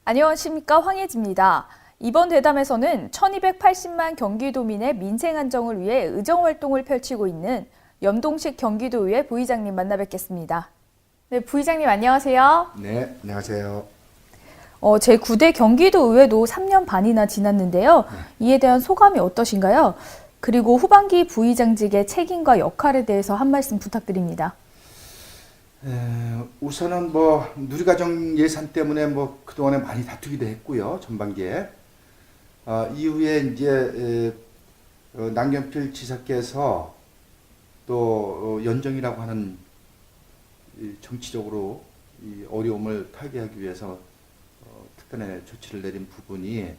안녕하십니까, 황혜지입니다. 이번 대담에서는 1280만 경기도민의 민생 안정을 위해 의정활동을 펼치고 있는 염동식 경기도의회 부의장님 만나 뵙겠습니다. 네, 부의장님 안녕하세요. 네, 안녕하세요. 제9대 경기도의회도 3년 반이나 지났는데요. 이에 대한 소감이 어떠신가요? 그리고 후반기 부의장직의 책임과 역할에 대해서 한 말씀 부탁드립니다. 우선은 누리과정 예산 때문에 그동안에 많이 다투기도 했고요, 전반기에. 이후에 이제 남경필 지사께서 또 연정이라고 하는 정치적으로 이 어려움을 타개하기 위해서 특단의 조치를 내린 부분이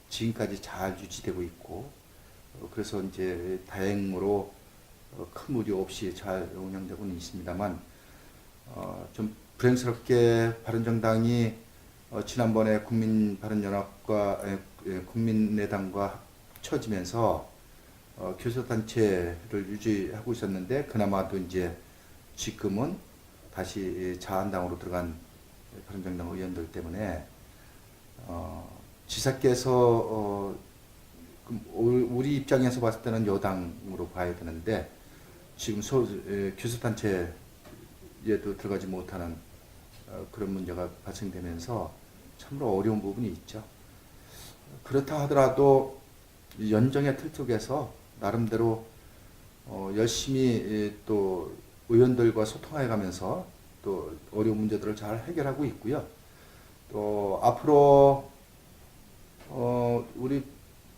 지금까지 잘 유지되고 있고, 그래서 이제 다행으로 큰 무리 없이 잘 운영되고는 있습니다만, 좀 불행스럽게 바른정당이 지난번에 국민바른연합과 국민의당과 합쳐지면서 교섭단체를 유지하고 있었는데, 그나마도 이제 지금은 다시 자한당으로 들어간 바른정당 의원들 때문에 지사께서 우리 입장에서 봤을 때는 여당으로 봐야 되는데, 지금 교섭단체 에도 들어가지 못하는 그런 문제가 발생되면서 참으로 어려운 부분이 있죠. 그렇다 하더라도 연정의 틀 속에서 나름대로 열심히 또 의원들과 소통해 가면서 또 어려운 문제들을 잘 해결하고 있고요. 또 앞으로 우리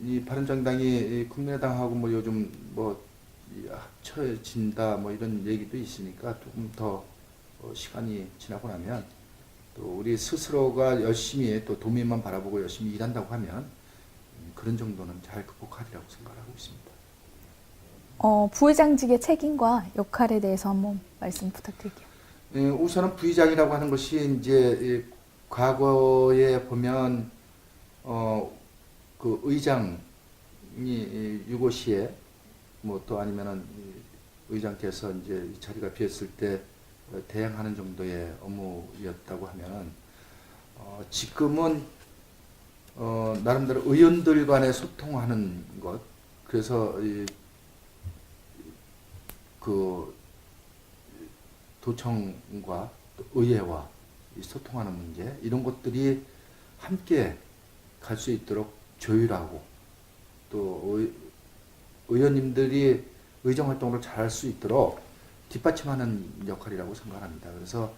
이 바른정당이 국민의당하고 요즘 합쳐진다 이런 얘기도 있으니까 조금 더 시간이 지나고 나면 또 우리 스스로가 열심히 또 도민만 바라보고 열심히 일한다고 하면 그런 정도는 잘 극복하리라고 생각하고 있습니다. 부의장직의 책임과 역할에 대해서 한번 말씀 부탁드릴게요. 우선은 부의장이라고 하는 것이 이제 과거에 보면 그 의장이 유고시에 또 아니면은 의장께서 이제 이 자리가 비었을 때 대행하는 정도의 업무였다고 하면, 지금은 나름대로 의원들 간에 소통하는 것, 그래서 그 도청과 또 의회와 소통하는 문제, 이런 것들이 함께 갈 수 있도록 조율하고, 또 의원님들이 의정활동을 잘 할 수 있도록 뒷받침하는 역할이라고 생각합니다. 그래서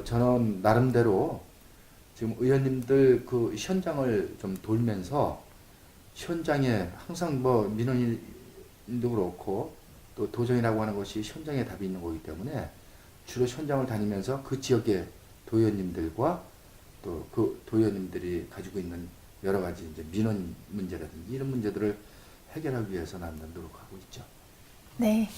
저는 나름대로 지금 의원님들 그 현장을 좀 돌면서, 현장에 항상 민원인도 그렇고 또 도정이라고 하는 것이 현장에 답이 있는 거기 때문에 주로 현장을 다니면서 그 지역의 도의원님들과 또 그 도의원님들이 가지고 있는 여러 가지 이제 민원 문제라든지 이런 문제들을 해결하기 위해서 나름대로 노력하고 있죠. 네,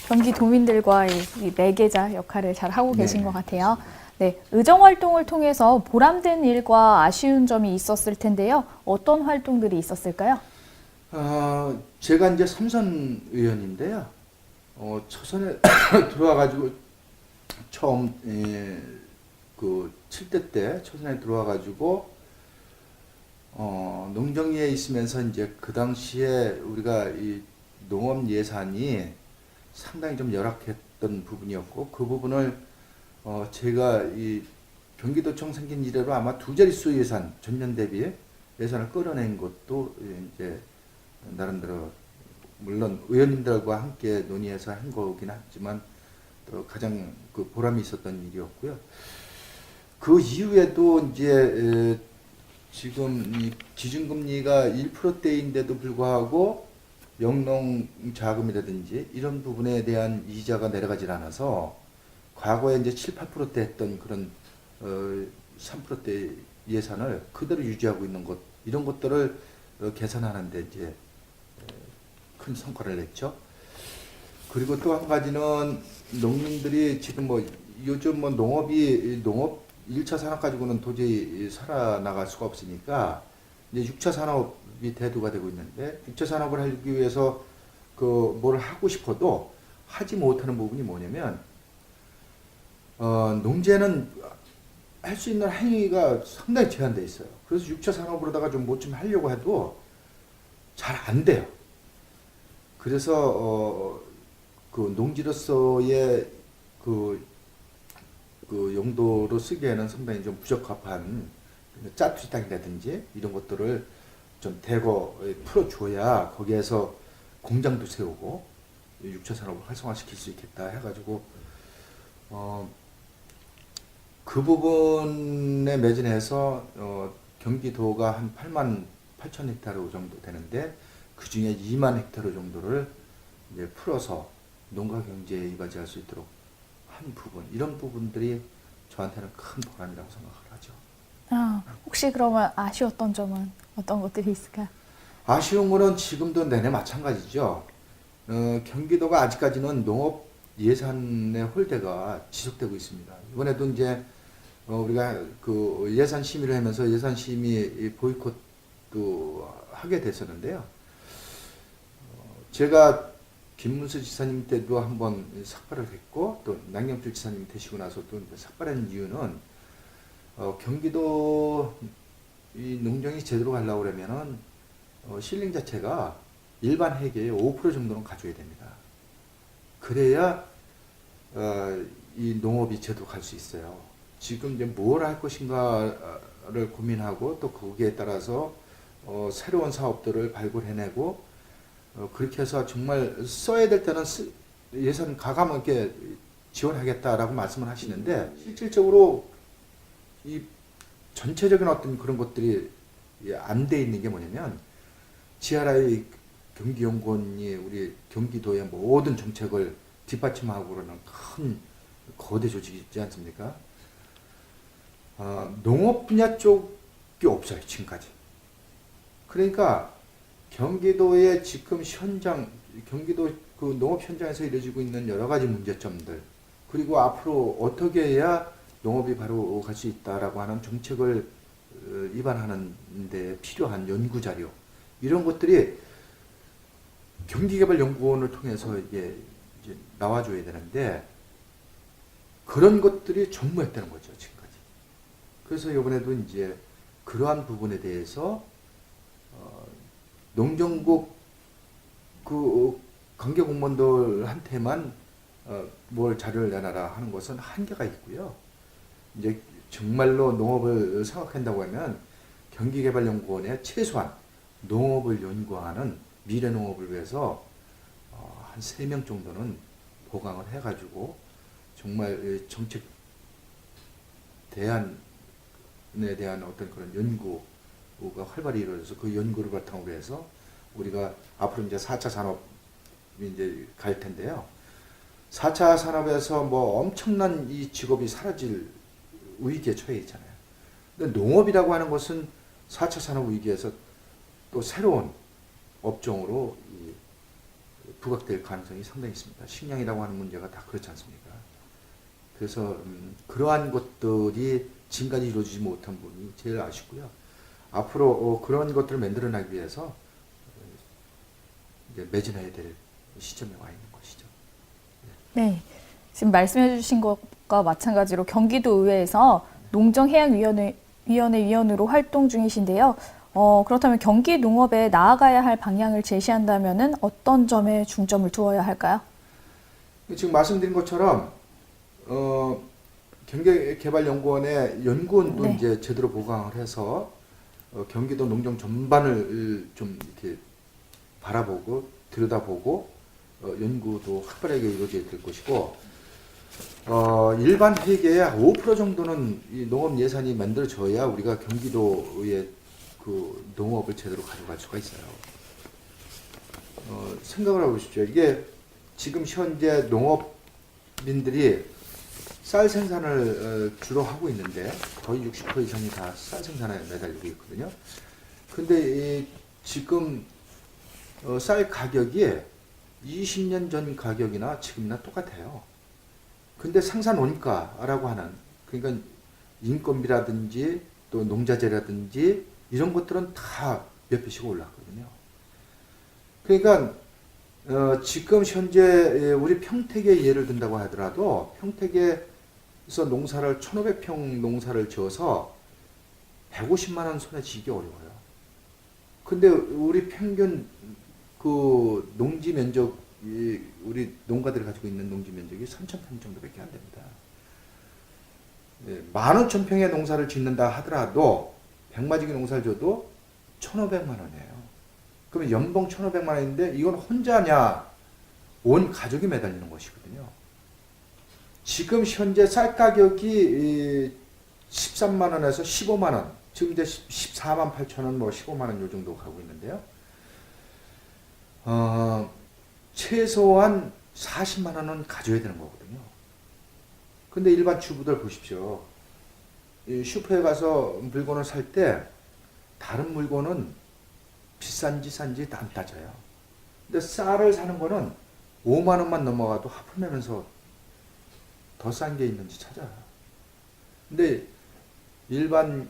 경기도민들과 이 매개자 역할을 잘 하고 계신 것 같아요. 네, 의정활동을 통해서 보람된 일과 아쉬운 점이 있었을 텐데요. 어떤 활동들이 있었을까요? 제가 이제 삼선 의원인데요. 초선에 들어와가지고 처음 그 7대 때 초선에 들어와가지고 농정위에 있으면서 이제 그 당시에 우리가 이 농업 예산이 상당히 좀 열악했던 부분이었고, 그 부분을 제가 이 경기도청 생긴 이래로 아마 두 자릿수 예산, 전년 대비 예산을 끌어낸 것도 이제 나름대로 물론 의원님들과 함께 논의해서 한 거긴 하지만 또 가장 그 보람이 있었던 일이었고요. 그 이후에도 이제 지금 이 기준금리가 1%대인데도 불구하고 영농 자금이라든지 이런 부분에 대한 이자가 내려가질 않아서, 과거에 이제 7, 8%대 했던 그런 3%대 예산을 그대로 유지하고 있는 것, 이런 것들을 개선하는데 이제 큰 성과를 냈죠. 그리고 또 한 가지는 농민들이 지금 요즘 농업 1차 산업 가지고는 도저히 살아나갈 수가 없으니까 이제 6차 산업이 대두가 되고 있는데, 6차 산업을 하기 위해서 뭘 하고 싶어도 하지 못하는 부분이 뭐냐면, 농지에는 할 수 있는 행위가 상당히 제한돼 있어요. 그래서 6차 산업으로다가 좀 뭐 좀 하려고 해도 잘 안 돼요. 그래서 그 농지로서의 그 용도로 쓰기에는 상당히 좀 부적합한 짜투리 땅이라든지 이런 것들을 좀 대거 풀어줘야 거기에서 공장도 세우고 6차 산업을 활성화시킬 수 있겠다 해가지고 그 부분에 매진해서 경기도가 한 8만 8천 헥타르 정도 되는데 그 중에 2만 헥타르 정도를 이제 풀어서 농가 경제에 이바지할 수 있도록 한 부분, 이런 부분들이 저한테는 큰 보람이라고 생각을 하죠. 혹시 그러면 아쉬웠던 점은 어떤 것들이 있을까요? 아쉬운 거는 지금도 내내 마찬가지죠. 경기도가 아직까지는 농업 예산의 홀대가 지속되고 있습니다. 이번에도 이제 우리가 그 예산 심의를 하면서 예산 심의 보이콧도 하게 됐었는데요. 제가 김문수 지사님 때도 한번 삭발을 했고 또 남경필 지사님 되시고 나서 또 삭발한 이유는 경기도 이 농정이 제대로 가려고 그러면은 실링 자체가 일반 회계의 5% 정도는 가져야 됩니다. 그래야 이 농업이 제대로 갈 수 있어요. 지금 이제 뭘 할 것인가를 고민하고 또 거기에 따라서 새로운 사업들을 발굴해내고 그렇게 해서 정말 써야 될 때는 예산 가감하게 지원하겠다라고 말씀을 하시는데 실질적으로 이 전체적인 어떤 그런 것들이 안 돼 있는 게 뭐냐면 GRI 경기연구원이 우리 경기도의 모든 정책을 뒷받침하고 그러는 큰 거대 조직이 있지 않습니까? 농업 분야 쪽이 없어요, 지금까지. 그러니까 경기도의 지금 현장, 경기도 그 농업 현장에서 이루어지고 있는 여러 가지 문제점들, 그리고 앞으로 어떻게 해야 농업이 바로 갈 수 있다라고 하는 정책을 입안하는 데 필요한 연구 자료, 이런 것들이 경기개발연구원을 통해서 이제 나와줘야 되는데 그런 것들이 전무했다는 거죠, 지금까지. 그래서 이번에도 이제 그러한 부분에 대해서 농정국 그 관계 공무원들한테만 뭘 자료를 내놔라 하는 것은 한계가 있고요. 이제 정말로 농업을 생각한다고 하면 경기개발연구원에 최소한 농업을 연구하는 미래 농업을 위해서 한 3명 정도는 보강을 해가지고 정말 정책 대안에 대한 어떤 그런 연구가 활발히 이루어져서 그 연구를 바탕으로 해서 우리가 앞으로 이제 4차 산업이 이제 갈 텐데요. 4차 산업에서 뭐 엄청난 이 직업이 사라질 위기에 처해 있잖아요. 근데 농업이라고 하는 것은 4차 산업 위기에서 또 새로운 업종으로 부각될 가능성이 상당히 있습니다. 식량이라고 하는 문제가 다 그렇지 않습니까? 그래서 그러한 것들이 지금까지 이루어지지 못한 부분이 제일 아쉽고요. 앞으로 그런 것들을 만들어내기 위해서 이제 매진해야 될 시점에 와 있는 것이죠. 네. 지금 말씀해 주신 것과 마찬가지로 경기도의회에서 농정해양위원회 위원으로 활동 중이신데요. 그렇다면 경기 농업에 나아가야 할 방향을 제시한다면은 어떤 점에 중점을 두어야 할까요? 지금 말씀드린 것처럼 경기개발연구원의 연구원도 네. 이제 제대로 보강을 해서 경기도 농정 전반을 좀 이렇게 바라보고 들여다보고 연구도 활발하게 이루어져야 될 것이고 일반 회계의 5% 정도는 이 농업 예산이 만들어져야 우리가 경기도의 그 농업을 제대로 가져갈 수가 있어요. 생각을 해보십시오. 이게 지금 현재 농업민들이 쌀 생산을 주로 하고 있는데 거의 60% 이상이 다 쌀 생산에 매달리고 있거든요. 근데 지금 쌀 가격이 20년 전 가격이나 지금이나 똑같아요. 근데 생산 원가라고 하는, 그러니까 인건비라든지 또 농자재라든지 이런 것들은 다 몇 배씩 올랐거든요. 그러니까 지금 현재 우리 평택의 예를 든다고 하더라도 평택의 농사를 1,500평 농사를 지어서 150만 원 손에 쥐기 어려워요. 근데 우리 평균 그 농지 면적이 우리 농가들이 가지고 있는 농지 면적이 3,000평 정도밖에 안 됩니다. 15,000평의 농사를 짓는다 하더라도 백마지기 농사를 줘도 1,500만 원이에요. 그러면 연봉 1,500만 원인데 이건 혼자냐? 온 가족이 매달리는 것이거든요. 지금 현재 쌀 가격이 13만 원에서 15만 원, 지금 이제 14만 8천 원, 뭐 15만 원 요 정도 가고 있는데요. 최소한 40만 원은 가져야 되는 거거든요. 근데 일반 주부들 보십시오. 이 슈퍼에 가서 물건을 살 때 다른 물건은 비싼지 싼지 안 따져요. 근데 쌀을 사는 거는 5만 원만 넘어가도 하품하면서 더 싼 게 있는지 찾아요. 근데 일반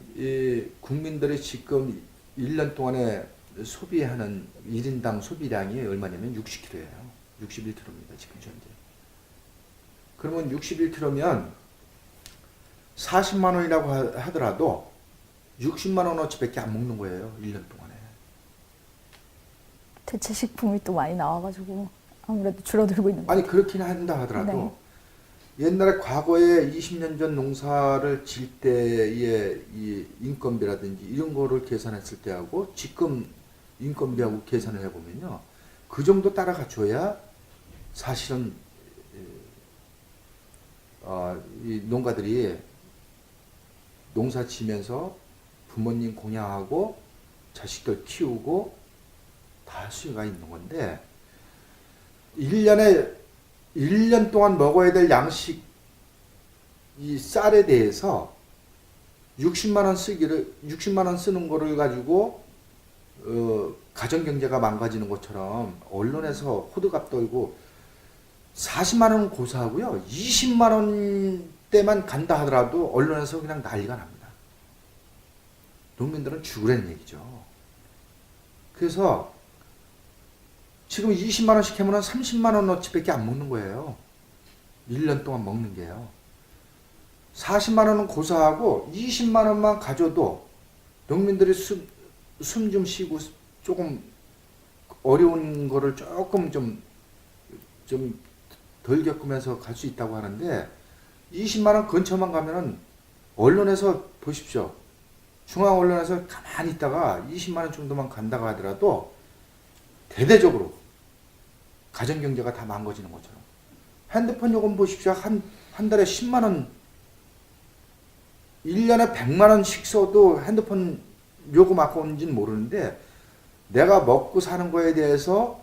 국민들이 지금 1년 동안에 소비하는 1인당 소비량이 얼마냐면 60kg예요. 61kg입니다. 지금 현재. 그러면 61kg면 40만 원이라고 하더라도 60만 원어치밖에 안 먹는 거예요. 1년 동안에. 대체 식품이 또 많이 나와가지고 아무래도 줄어들고 있는 것 아니 같아요. 그렇긴 한다 하더라도 옛날에 과거에 20년 전 농사를 질 때의 이 인건비라든지 이런 거를 계산했을 때하고 지금 인건비하고 계산을 해보면요. 그 정도 따라가 줘야 사실은 이 농가들이 농사 지면서 부모님 공양하고 자식들 키우고 다 할 수가 있는 건데 1년 동안 먹어야 될 양식 이 쌀에 대해서 60만 원 쓰는 거를 가지고 가정 경제가 망가지는 것처럼 언론에서 호들갑 떨고 40만 원은 고사하고요. 20만 원대만 간다 하더라도 언론에서 그냥 난리가 납니다. 농민들은 죽으라는 얘기죠. 그래서 지금 20만 원씩 하면 30만 원어치밖에 안 먹는 거예요. 1년 동안 먹는 게요. 40만 원은 고사하고 20만 원만 가져도 농민들이 숨 좀 쉬고 조금 어려운 거를 조금 좀 덜 겪으면서 갈 수 있다고 하는데 20만 원 근처만 가면은 언론에서 보십시오. 중앙 언론에서 가만히 있다가 20만 원 정도만 간다고 하더라도 대대적으로 가정 경제가 다 망가지는 것처럼. 핸드폰 요금 보십시오. 한 달에 10만 원, 1년에 100만 원씩 써도 핸드폰 요금 아까운지는 모르는데 내가 먹고 사는 거에 대해서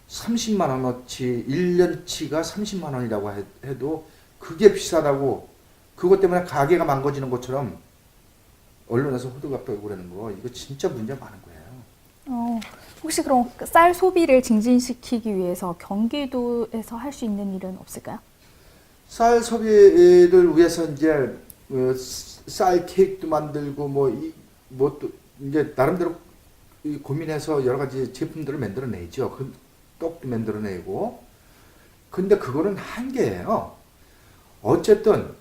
30만 원어치 1년치가 30만 원이라고 해도 그게 비싸다고 그것 때문에 가게가 망가지는 것처럼 언론에서 호들갑 떨고 그러는 거 이거 진짜 문제가 많은 거예요. 혹시 그럼 쌀 소비를 증진시키기 위해서 경기도에서 할 수 있는 일은 없을까요? 쌀 소비를 위해서 이제 쌀 케이크도 만들고 뭐 또 이제 나름대로 고민해서 여러 가지 제품들을 만들어내죠. 그 떡도 만들어내고. 근데 그거는 한계예요. 어쨌든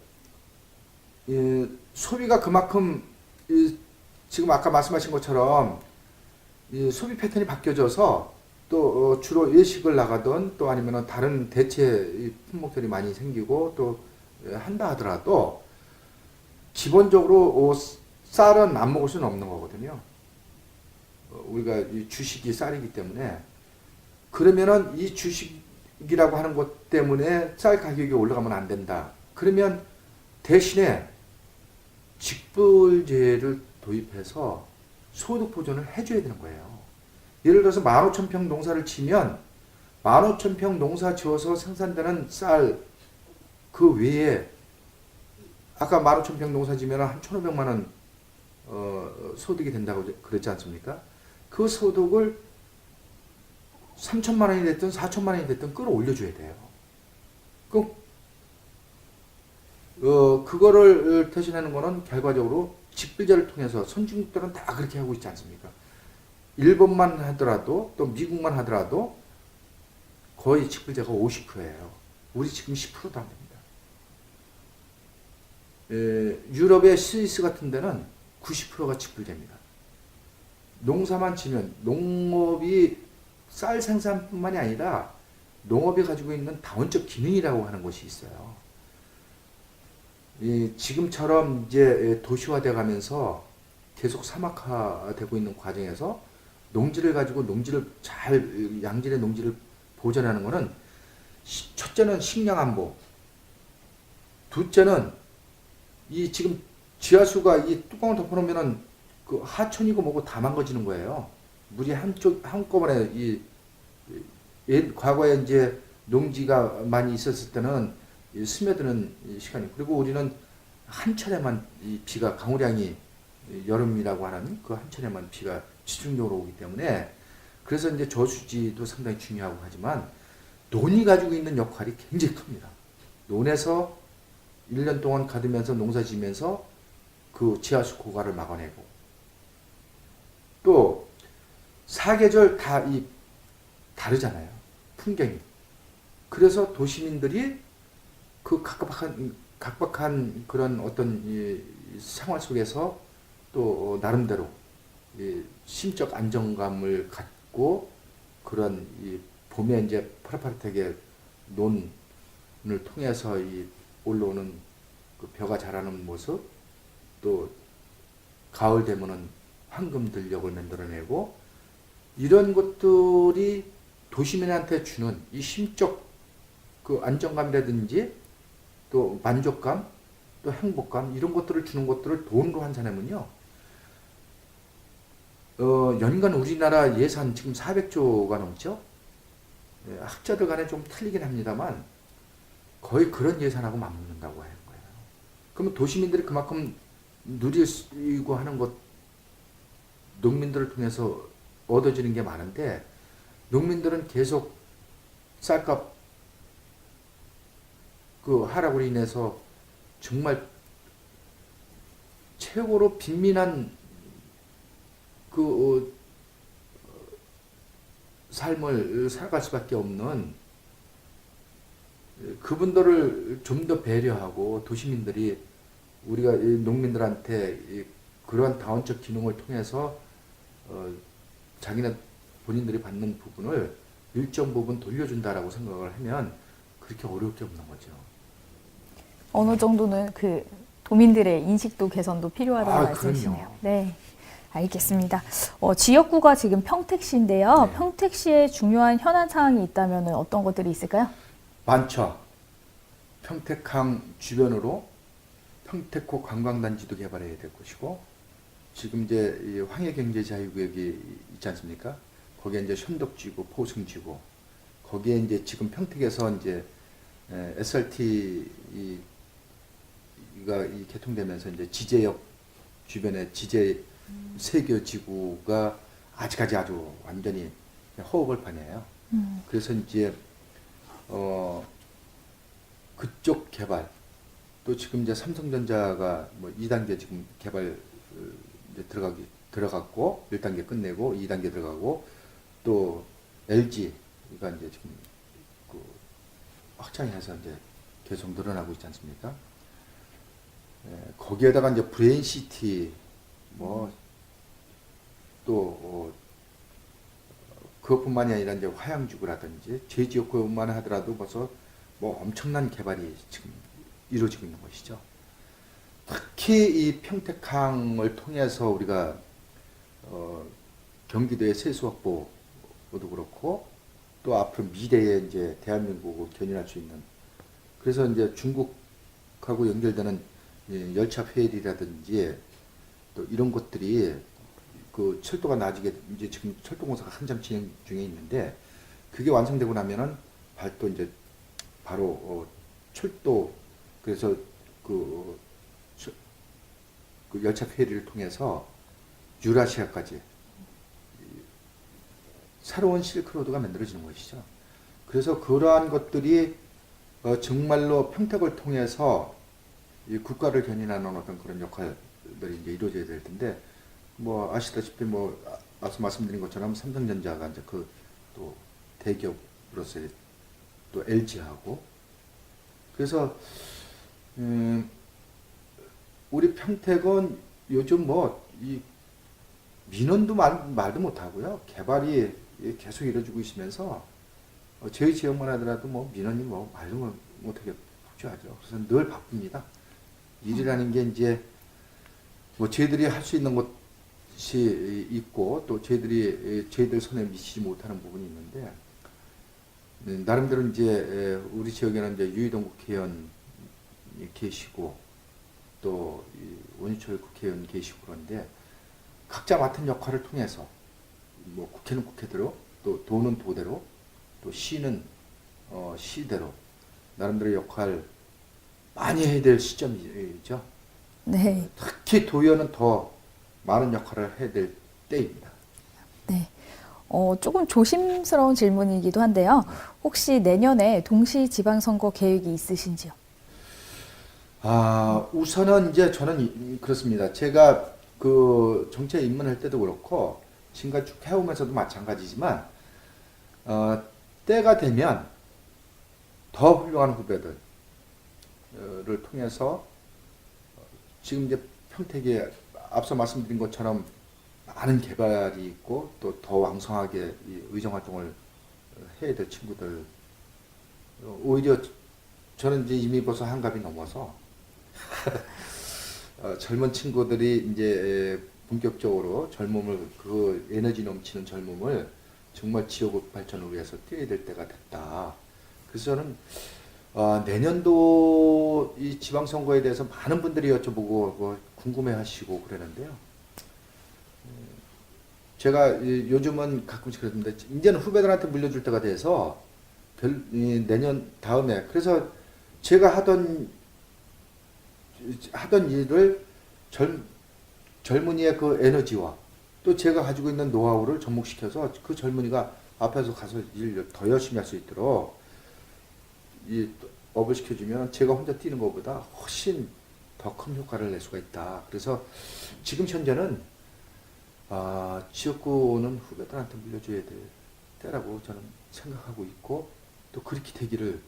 소비가 그만큼 지금 아까 말씀하신 것처럼 이 소비 패턴이 바뀌어져서 또 주로 외식을 나가던 또 아니면 다른 대체 품목들이 많이 생기고 또 한다 하더라도 기본적으로 쌀은 안 먹을 수는 없는 거거든요. 우리가 이 주식이 쌀이기 때문에 그러면은 이 주식이라고 하는 것 때문에 쌀 가격이 올라가면 안 된다. 그러면 대신에 직불제를 도입해서 소득 보전을 해줘야 되는 거예요. 예를 들어서 15,000평 농사를 치면 15,000평 농사 지어서 생산되는 쌀 그 외에 아까 15,000평 농사 지면 한 1,500만 원 소득이 된다고 그랬지 않습니까? 그 소득을 3,000만 원이 됐든 4,000만 원이 됐든 끌어올려줘야 돼요. 그거를 대신하는 거는 결과적으로 직불제를 통해서 선진국들은 다 그렇게 하고 있지 않습니까? 일본만 하더라도 또 미국만 하더라도 거의 직불제가 50%예요. 우리 지금 10%도 안 됩니다. 유럽의 스위스 같은 데는 90%가 직불됩니다. 농사만 지면 농업이 쌀 생산뿐만이 아니라 농업이 가지고 있는 다원적 기능이라고 하는 것이 있어요. 지금처럼 이제 도시화돼 가면서 계속 사막화되고 있는 과정에서 농지를 가지고 양질의 농지를 보존하는 것은 첫째는 식량 안보, 둘째는 이 지금 지하수가 이 뚜껑을 덮어놓으면은 그 하천이고 뭐고 다 망가지는 거예요. 물이 한꺼번에 과거에 이제 농지가 많이 있었을 때는 스며드는 시간이, 그리고 우리는 한 차례만 이 비가 강우량이 여름이라고 하는 그 한 차례만 비가 집중적으로 오기 때문에, 그래서 이제 저수지도 상당히 중요하고 하지만 논이 가지고 있는 역할이 굉장히 큽니다. 논에서 1년 동안 가두면서 농사 지면서 그 지하수 고갈을 막아내고, 또 사계절 다 다르잖아요. 풍경이. 그래서 도시민들이 그 각박한 그런 어떤 이 생활 속에서 또 나름대로 심적 안정감을 갖고, 그런 봄에 이제 파릇파릇하게 논을 통해서 올라오는 그 벼가 자라는 모습, 또 가을 되면은 황금들녘을 만들어내고, 이런 것들이 도시민한테 주는 이 심적 그 안정감이라든지 또 만족감, 또 행복감, 이런 것들을 주는 것들을 돈으로 환산하면요, 연간 우리나라 예산 지금 400조가 넘죠. 학자들 간에 좀 틀리긴 합니다만 거의 그런 예산하고 맞먹는다고 하는 거예요. 그러면 도시민들이 그만큼 누리고 하는 것, 농민들을 통해서 얻어지는 게 많은데, 농민들은 계속 쌀값 그 하락으로 인해서 정말 최고로 빈민한 그 삶을 살아갈 수밖에 없는, 그분들을 좀 더 배려하고 도시민들이 우리가 농민들한테 그러한 다원적 기능을 통해서 자기네 본인들이 받는 부분을 일정 부분 돌려준다라고 생각을 하면 그렇게 어려울 게 없는 거죠. 어느 정도는 그 도민들의 인식도 개선도 필요하다는 말씀이시네요. 그럼요. 네, 알겠습니다. 지역구가 지금 평택시인데요. 네. 평택시에 중요한 현안 사항이 있다면 어떤 것들이 있을까요? 많죠. 평택항 주변으로 평택호 관광단지도 개발해야 될 것이고, 지금 이제 이 황해경제자유구역이 있지 않습니까? 거기에 이제 현덕지구, 포승지구, 거기에 이제 지금 평택에서 이제 SRT가 개통되면서 이제 지제역 주변에 지제 세교 지구가 아직까지 아주 완전히 허업을 파네요. 그래서 이제 그쪽 개발, 또 지금 이제 삼성전자가 뭐 2단계 지금 개발 이제 들어갔고 1단계 끝내고 2단계 들어가고, 또 LG가 이제 지금 그 확장해서 이제 계속 늘어나고 있지 않습니까? 거기에다가 이제 브레인시티 뭐 또 그것뿐만이 아니라 이제 화양지구라든지 제지역구만 하더라도 벌써 뭐 엄청난 개발이 지금 이루어지고 있는 것이죠. 특히 이 평택항을 통해서 우리가 경기도의 세수 확보도 그렇고, 또 앞으로 미래에 이제 대한민국을 견인할 수 있는, 그래서 이제 중국하고 연결되는 열차 페리라든지 또 이런 것들이 그 철도가 나중에 이제 지금 철도 공사가 한참 진행 중에 있는데, 그게 완성되고 나면은 발도 이제 바로 철도, 그래서 그 열차 페리를 통해서 유라시아까지 새로운 실크로드가 만들어지는 것이죠. 그래서 그러한 것들이 정말로 평택을 통해서 이 국가를 견인하는 어떤 그런 역할들이 이제 이루어져야 될 텐데, 뭐 아시다시피 뭐 앞서 말씀드린 것처럼 삼성전자가 이제 그 또 대기업으로서의 또 LG하고, 그래서 우리 평택은 요즘 뭐 이 민원도 말도 못하고요. 개발이 계속 이루어지고 있으면서 저희 지역만 하더라도 뭐 민원이 뭐 말도 못하게 폭주하죠. 그래서 늘 바쁩니다. 일이라는 게 이제 뭐 저희들이 할 수 있는 것이 있고 또 저희들 손에 미치지 못하는 부분이 있는데 나름대로 이제 우리 지역에는 이제 유이동 국회의원이 계시고 또 원유철 국회의원 계시고 그런데 각자 맡은 역할을 통해서 뭐 국회는 국회대로 또 도는 도대로 또 시는 시대로 나름대로 역할 많이 해야 될 시점이죠. 네. 특히 도의원은 더 많은 역할을 해야 될 때입니다. 네. 조금 조심스러운 질문이기도 한데요. 혹시 내년에 동시 지방선거 계획이 있으신지요? 우선은 이제 저는 그렇습니다. 제가 그 정치에 입문할 때도 그렇고 지금까지 쭉 해오면서도 마찬가지지만 때가 되면 더 훌륭한 후배들을 통해서 지금 이제 평택에 앞서 말씀드린 것처럼 많은 개발이 있고 또 더 왕성하게 이 의정 활동을 해야 될 친구들 오히려 저는 이제 이미 벌써 한갑이 넘어서 젊은 친구들이 이제 본격적으로 젊음을 그 에너지 넘치는 젊음을 정말 지역 발전을 위해서 뛰어야 될 때가 됐다. 그래서 저는 내년도 이 지방선거에 대해서 많은 분들이 여쭤보고 뭐 궁금해하시고 그러는데요. 제가 요즘은 가끔씩 그랬는데 이제는 후배들한테 물려줄 때가 돼서 내년 다음에 그래서 제가 하던 일을 젊은이의 그 에너지와 또 제가 가지고 있는 노하우를 접목시켜서 그 젊은이가 앞에서 가서 일 더 열심히 할 수 있도록 이 업을 시켜주면 제가 혼자 뛰는 것보다 훨씬 더 큰 효과를 낼 수가 있다. 그래서 지금 현재는 지역구는 후배들한테 물려줘야 될 때라고 저는 생각하고 있고 또 그렇게 되기를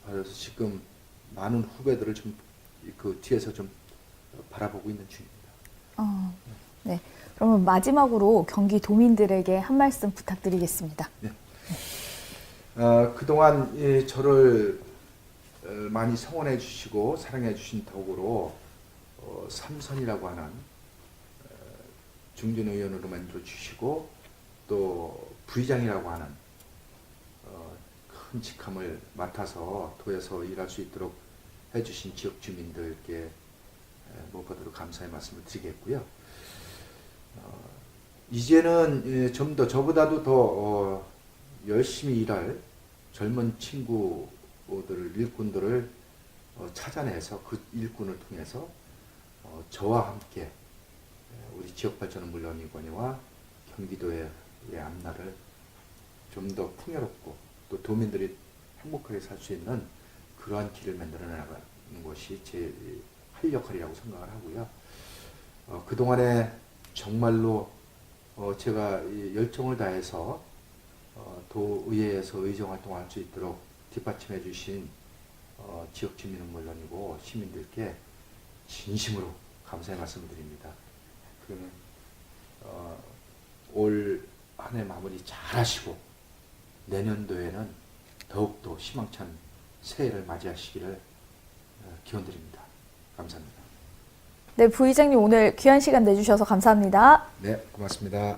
바라서 지금 많은 후배들을 좀 그 뒤에서 좀 바라보고 있는 중입니다. 네. 그러면 마지막으로 경기도민들에게 한 말씀 부탁드리겠습니다. 네. 그동안 저를 많이 성원해 주시고 사랑해 주신 덕으로 삼선이라고 하는 중진 의원으로 만들어 주시고 또 부의장이라고 하는 큰 직함을 맡아서 도에서 일할 수 있도록 해주신 지역 주민들께 무엇보다도 감사의 말씀을 드리겠고요. 이제는 좀 더 저보다도 더 열심히 일할 젊은 친구들, 일꾼들을 찾아내서 그 일꾼을 통해서 저와 함께 우리 지역 발전은 물론이거니와 경기도의 앞날을 좀 더 풍요롭고 또 도민들이 행복하게 살 수 있는 그러한 길을 만들어 나가는 것이 제 할 역할이라고 생각을 하고요. 그동안에 정말로 제가 열정을 다해서 도의회에서 의정 활동할 수 있도록 뒷받침해 주신 지역 주민은 물론이고 시민들께 진심으로 감사의 말씀을 드립니다. 그러면 올 한 해 마무리 잘 하시고 내년도에는 더욱더 희망찬 새해를 맞이하시기를 기원드립니다. 감사합니다. 네, 부의장님 오늘 귀한 시간 내주셔서 감사합니다. 네, 고맙습니다.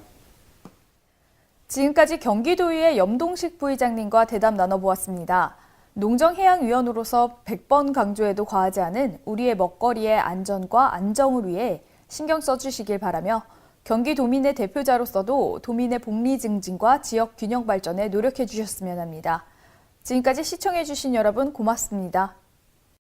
지금까지 경기도의회 염동식 부의장님과 대담 나눠보았습니다. 농정해양위원으로서 100번 강조해도 과하지 않은 우리의 먹거리의 안전과 안정을 위해 신경 써주시길 바라며 경기도민의 대표자로서도 도민의 복리 증진과 지역 균형 발전에 노력해 주셨으면 합니다. 지금까지 시청해 주신 여러분 고맙습니다.